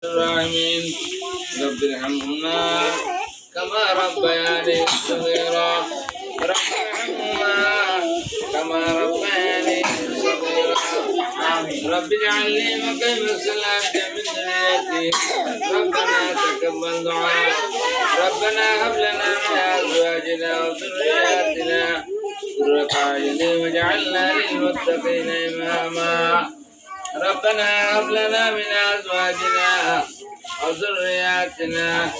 الراحمين رب ارحمهما كما ربياني صغيرا رب ارحمهما كما ربياني صغيرا رب اجعلني مقيم الصلاة من ذريتي ربنا تقبل دعاء ربنا هب لنا من أزواجنا وذرياتنا قرة أعين واجعلنا للمتقين إماما ربنا هب لنا من أزواجنا وذرياتنا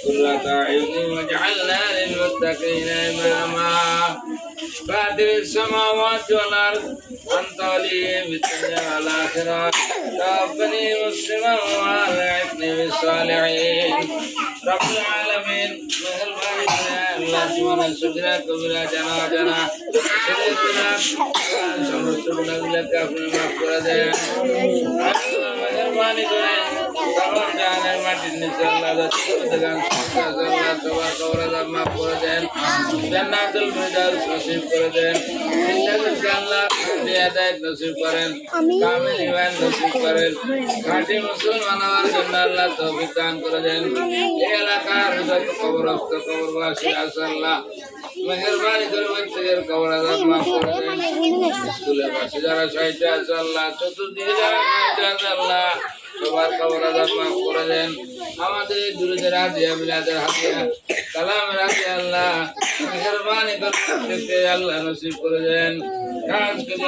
قرة أعين واجعلنا للمتقين إماما فاطر السماوات والأرض أنت ولي في الدنيا والآخرة توفني مسلما وألحقني بالصالحين رب العالمين مهرباني الله سبحانه وتعالى كبيرا جنا شريفنا সমস্ত গুণাগুলোকে আপনি মাফ করে দেন মেহেরবানি করে তমাম জাহানের মাটির নিচে আল্লাহ সবার কবর মাফ করে দেন জান্নাতুল ফিরদাউস নসিব করে দেন জিন্নাতুল আল্লাহ হিদায়াত নসিব করেন কামিল ঈমান নসিব করেন খাঁটি মুসলমান হওয়ার জন্য আল্লাহ তৌফিক দান করে দেন এই এলাকার যত কবরস্থ কবরবাসী আছে আল্লাহ মেহেরবানি করে বাচ্চাদের কবর আযাব মাফ করে দেন স্কুলের পাশে যারা শহীদ আছে আল্লাহ চতুর্দিকে যারা শহীদ আছে আল্লাহ সবার কবর আযাব মাফ করে দেন আমাদের দুরুদের হাদিয়া মিলাদের হাদিয়া কালামের হাদিয়া আল্লাহ মেহেরবানি করে প্রত্যেককে আল্লাহ নসিব করে দেন কাজ করে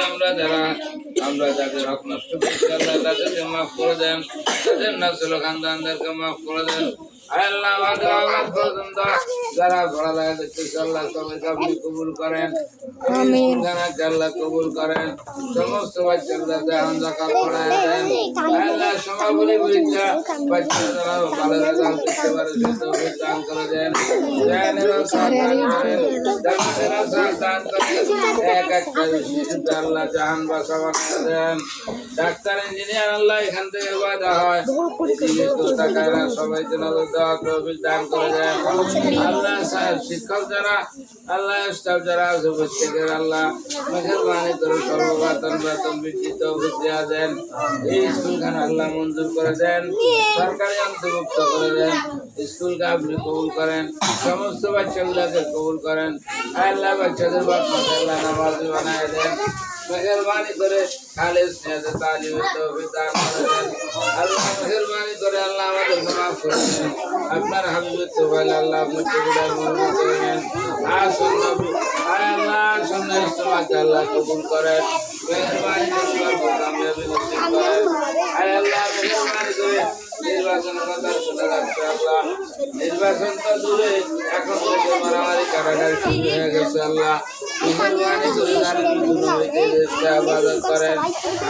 আমরা যাদের হক নষ্ট করছি আল্লাহ তাদেরকে মাফ করে দেন তাদের নসল খানদানদেরকে মাফ করে দেন আল্লাহ আমাদের আওয়াজ পর্যন্ত যারা পড়ালেখা করতেছে আল্লাহ সবাইকে আপনি কবুল করেন আমিন আল্লাহ কবুল করেন সমস্ত বাচ্চাদের দেহান যাকাত পড়ায় দেন আল্লাহ সমাবলি পরীক্ষা বাচ্চারা ভালো রেজাল্ট করতে পারে সেই দান করে দেন জ্ঞানের সাথ দান করেন দানের সাথ দান করেন এক একটা শিশুকে আল্লাহ জাহান বাঁচাবার দেন ডাক্তার ইঞ্জিনিয়ার আল্লাহ এখান থেকে বাধা হয় এদিকে তো টাকারা সবাইকে নজর দেওয়া তৌফিক দান করে দেন আল্লাহ শিক্ষক যারা আল্লাহ স্টাফ যারা আছে প্রত্যেকের আল্লাহ মেহেরবানি করে সর্ববাতন বেতন বৃদ্ধি তৌফিক দেওয়া দেন এই স্কুলখানে আল্লাহ মঞ্জুর করে দেন সরকারি অন্তর্ভুক্ত করে দেন স্কুলকে আপনি কবুল করেন সমস্ত বাচ্চাগুলোকে কবুল করেন আল্লাহ বাচ্চাদের বাচ্চাদের আল্লাহ নামাজি বানায় দেন মেহেরবানি করে খালেস নিয়াজে তালিমের তৌফিক দান করে দেন আল্লাহ মেহেরবানি করে আল্লাহ আমাদের মাফ করে দেন আপনার হাবিবের তোফাইল আল্লাহ আপনার কবুলের মঞ্জুর করে নেন আসুন নবী আল্লাহ সুন্নাহ ইসলামকে আল্লাহ কবুল করেন মেহেরবানি করে কামিয়াবি নসিব করেন আল্লাহ মেহেরবানি করে নির্বাচন কথা শুনে রাখতে আল্লাহ নির্বাচন তো দূরে এখন থেকে মারামারি কাটাকাটি শুরু হয়ে গেছে আল্লাহ মেহেরবানি করে দেশকে আবাদত করেন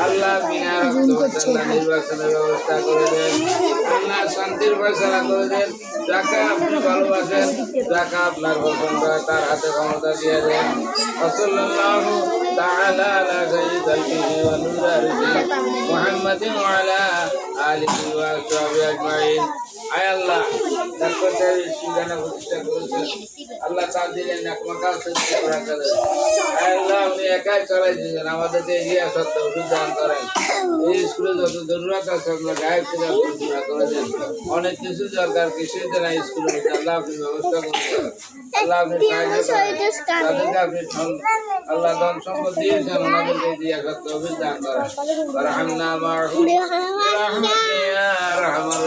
আল্লাহ বিনা রক্তপাতে নির্বাচনের ব্যবস্থা করে দেন আল্লাহ শান্তির ফয়সালা করে দেন যাকে আপনি ভালোবাসেন যাকে আপনার পছন্দ হয় তার হাতে ক্ষমতা দিয়ে দেন সাল্লাল্লাহু তাআলা আলা সাইয়্যিদিনা ওয়া নূরিহি মুহাম্মাদিন ওয়া আলা আলিহি ওয়া আসহাবিহি আজমাইন আয় আল্লাহ ডাক্তার সুজানা প্রতিষ্ঠা করেছেন আল্লাহ তার দিলেন একমাত্র সৃষ্টি করা চলে আয় আল্লাহ উনি একাই চলাই দিয়েছেন আমাদেরকে এগিয়ে আসার তৌফিক দান করেন এই স্কুলে যত জরুরত আছে আপনার গায়েব থেকে পূর্ণ করে দেন অনেক কিছু দরকার কিছুই দেন স্কুলের মধ্যে আল্লাহ আপনি ব্যবস্থা করুন আল্লাহ আপনি সাহায্য করেন তাদেরকে আপনি আল্লাহ ধন সম্পদ দিয়েছেন ওনাদেরকে এগিয়ে আসার তৌফিক দান করেন রাহমানা মারহুম রাহমাতিয়া রাহমার